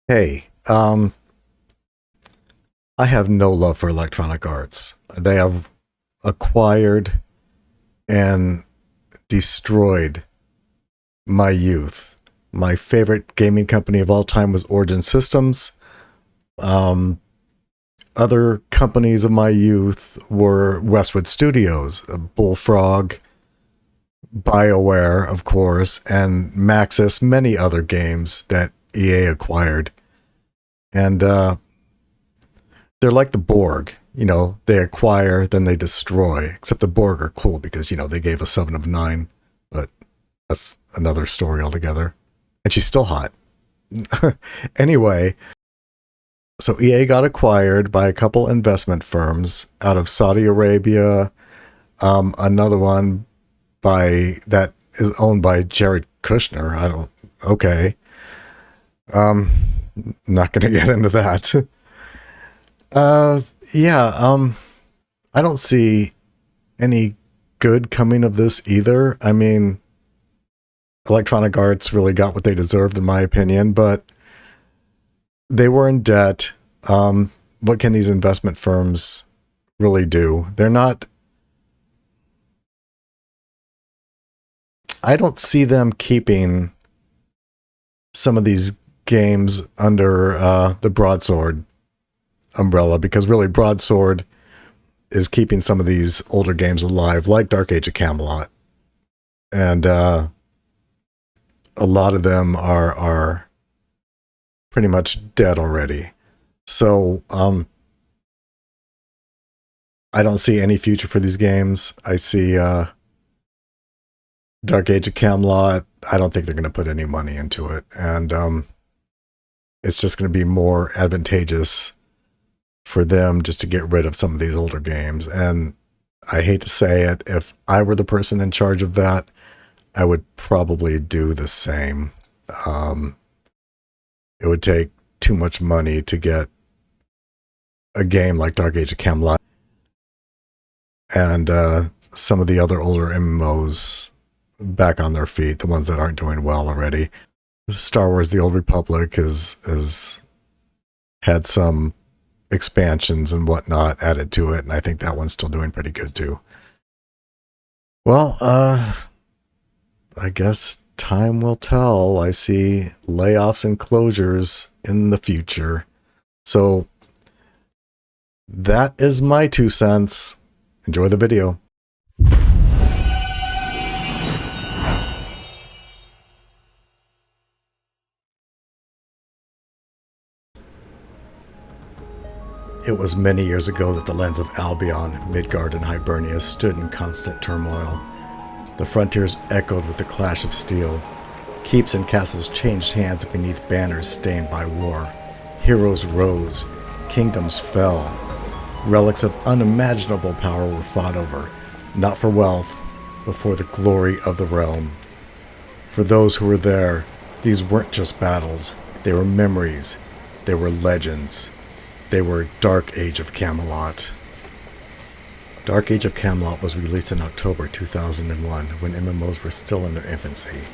Hey, I have no love for Electronic Arts. They have acquired and destroyed my youth. My favorite gaming company of all time was Origin Systems. Um, Other companies of my youth were Westwood Studios, Bullfrog, BioWare, of course, and Maxis, many other games that EA acquired. And they're like the Borg. They acquire, then they destroy. Except the Borg are cool because, they gave us 7 of 9. But that's another story altogether. And she's still hot. Anyway, so EA got acquired by a couple investment firms out of Saudi Arabia. Another one that is owned by Jared Kushner. Okay. Not going to get into that. Yeah, I don't see any good coming of this either. I mean, Electronic Arts really got what they deserved, in my opinion, but they were in debt. What can these investment firms really do? I don't see them keeping some of these games under the Broadsword umbrella, because really Broadsword is keeping some of these older games alive, like Dark Age of Camelot. And a lot of them are pretty much dead already. So I don't see any future for these games. I see Dark Age of Camelot. I don't think they're going to put any money into it. And it's just going to be more advantageous for them just to get rid of some of these older games. And I hate to say it, if I were the person in charge of that, I would probably do the same. It would take too much money to get a game like Dark Age of Camelot and some of the other older MMOs back on their feet, the ones that aren't doing well already. Star Wars The Old Republic has had some expansions and whatnot added to it, and I think that one's still doing pretty good too. Well, I guess time will tell. I see layoffs and closures in the future. So that is my 2 cents. Enjoy the video. It was many years ago that the lands of Albion, Midgard, and Hibernia stood in constant turmoil. The frontiers echoed with the clash of steel. Keeps and castles changed hands beneath banners stained by war. Heroes rose. Kingdoms fell. Relics of unimaginable power were fought over, not for wealth, but for the glory of the realm. For those who were there, these weren't just battles. They were memories. They were legends. They were Dark Age of Camelot. Dark Age of Camelot was released in October 2001 when MMOs were still in their infancy.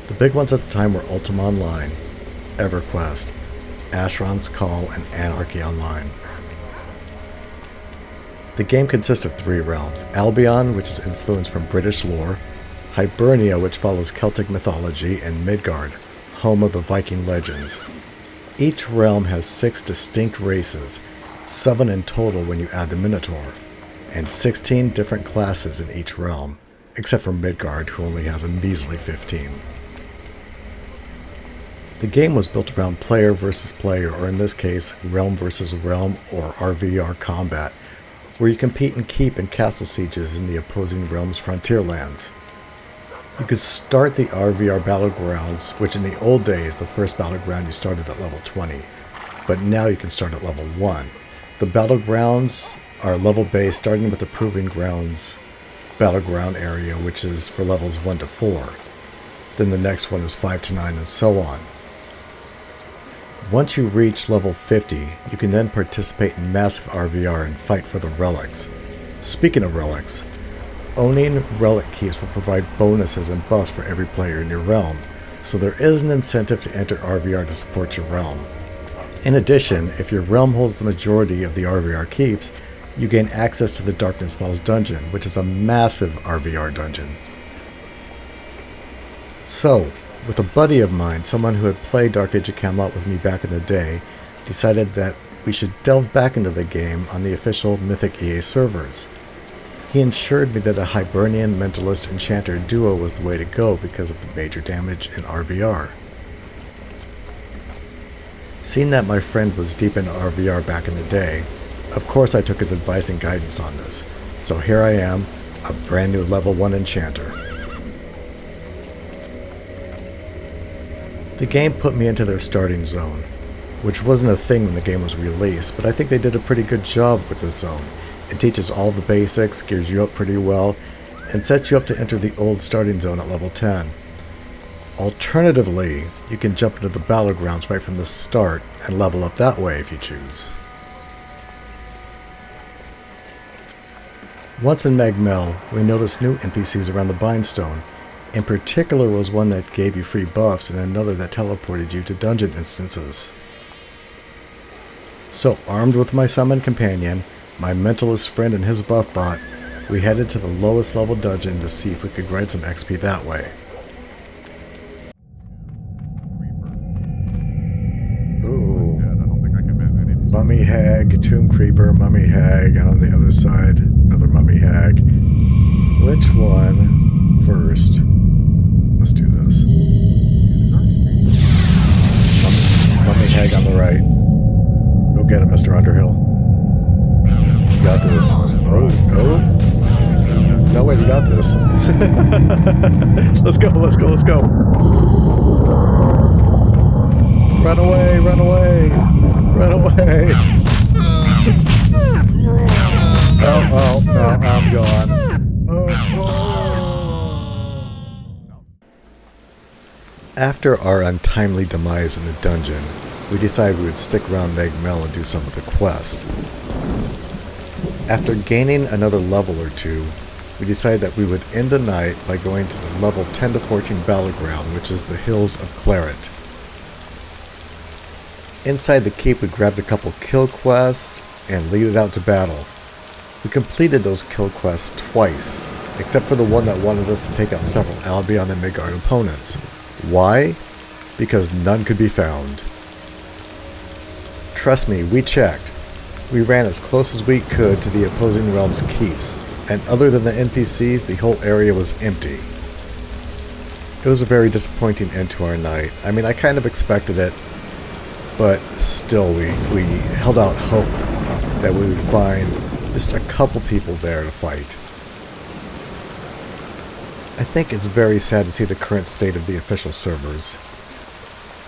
The big ones at the time were Ultima Online, EverQuest, Asheron's Call, and Anarchy Online. The game consists of 3 realms: Albion, which is influenced from British lore, Hibernia, which follows Celtic mythology, and Midgard, home of the Viking legends. Each realm has 6 distinct races, 7 in total when you add the Minotaur, and 16 different classes in each realm, except for Midgard, who only has a measly 15. The game was built around player versus player, or in this case, realm versus realm, or RVR combat, where you compete and keep in castle sieges in the opposing realm's frontier lands. You could start the RVR battlegrounds, which in the old days, the first battleground you started at level 20, but now you can start at level 1. The battlegrounds are level-based, starting with the Proving Grounds battleground area, which is for levels 1 to 4. Then the next one is 5 to 9, and so on. Once you reach level 50, you can then participate in massive RVR and fight for the relics. Speaking of relics, owning relic keys will provide bonuses and buffs for every player in your realm, so there is an incentive to enter RVR to support your realm. In addition, if your realm holds the majority of the RVR keeps, you gain access to the Darkness Falls dungeon, which is a massive RVR dungeon. So, with a buddy of mine, someone who had played Dark Age of Camelot with me back in the day, decided that we should delve back into the game on the official Mythic EA servers. He assured me that a Hibernian Mentalist Enchanter duo was the way to go because of the major damage in RVR. Seeing that my friend was deep into RVR back in the day, of course I took his advice and guidance on this, so here I am, a brand new level 1 Enchanter. The game put me into their starting zone, which wasn't a thing when the game was released, but I think they did a pretty good job with this zone. It teaches all the basics, gears you up pretty well, and sets you up to enter the old starting zone at level 10. Alternatively, you can jump into the battlegrounds right from the start and level up that way if you choose. Once in Magmel, we noticed new NPCs around the Bindstone. In particular was one that gave you free buffs and another that teleported you to dungeon instances. So armed with my summoned companion, my mentalist friend and his buff bot, we headed to the lowest level dungeon to see if we could grind some XP that way. Ooh. Mummy Hag, Tomb Creeper, Mummy Hag, and on the other side, another Mummy Hag. Which one first? Let's do this. Mummy Hag on the right. Go get him, Mr. Underhill. You got this. Oh. No, wait, you got this. Let's go. Run away. Oh, no, I'm gone. After our untimely demise in the dungeon, we decided we would stick around Magmel and do some of the quest. After gaining another level or two, we decided that we would end the night by going to the level 10 to 14 battleground, which is the Hills of Claret. Inside the keep, we grabbed a couple kill quests and leaded out to battle. We completed those kill quests twice, except for the one that wanted us to take out several Albion and Midgard opponents. Why? Because none could be found. Trust me, we checked. We ran as close as we could to the opposing realm's keeps, and other than the NPCs, the whole area was empty. It was a very disappointing end to our night. I mean, I kind of expected it, but still we held out hope that we would find just a couple people there to fight. I think it's very sad to see the current state of the official servers.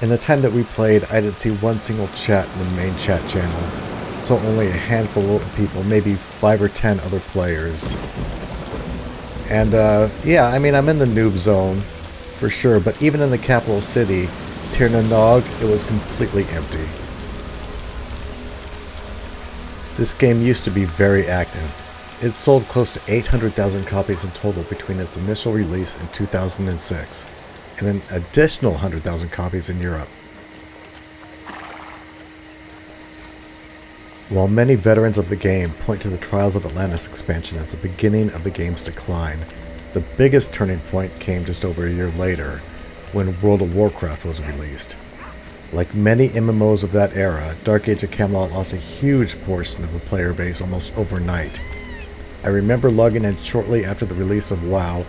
In the time that we played, I didn't see one single chat in the main chat channel, so only a handful of people, maybe 5 or 10 other players. And yeah, I mean, I'm in the noob zone, for sure, but even in the capital city, Tir na Nog, it was completely empty. This game used to be very active. It sold close to 800,000 copies in total between its initial release in 2006, and an additional 100,000 copies in Europe. While many veterans of the game point to the Trials of Atlantis expansion as the beginning of the game's decline, the biggest turning point came just over a year later, when World of Warcraft was released. Like many MMOs of that era, Dark Age of Camelot lost a huge portion of the player base almost overnight. I remember logging in shortly after the release of WoW,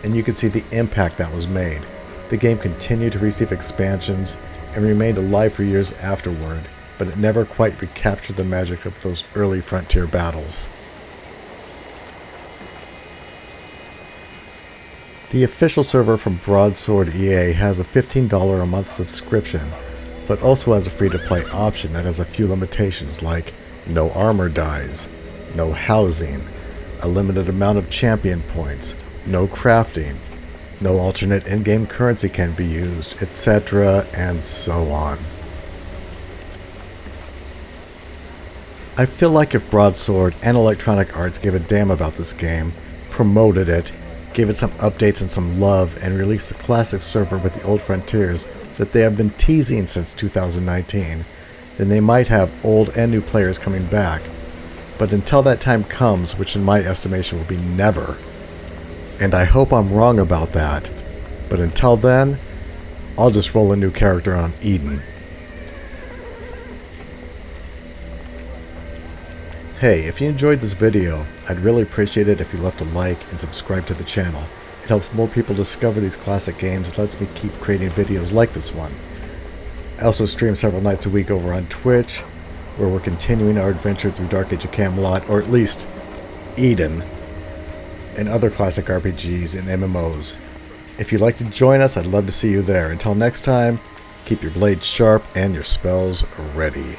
and you could see the impact that was made. The game continued to receive expansions and remained alive for years afterward, but it never quite recaptured the magic of those early frontier battles. The official server from Broadsword EA has a $15 a month subscription, but also has a free-to-play option that has a few limitations like no armor dies, no housing, a limited amount of champion points, no crafting, no alternate in-game currency can be used, etc., and so on. I feel like if Broadsword and Electronic Arts gave a damn about this game, promoted it, give it some updates and some love, and release the classic server with the old frontiers that they have been teasing since 2019, then they might have old and new players coming back. But until that time comes, which in my estimation will be never, and I hope I'm wrong about that, but until then, I'll just roll a new character on Eden. Hey, if you enjoyed this video, I'd really appreciate it if you left a like and subscribe to the channel. It helps more people discover these classic games and lets me keep creating videos like this one. I also stream several nights a week over on Twitch, where we're continuing our adventure through Dark Age of Camelot, or at least Eden, and other classic RPGs and MMOs. If you'd like to join us, I'd love to see you there. Until next time, keep your blades sharp and your spells ready.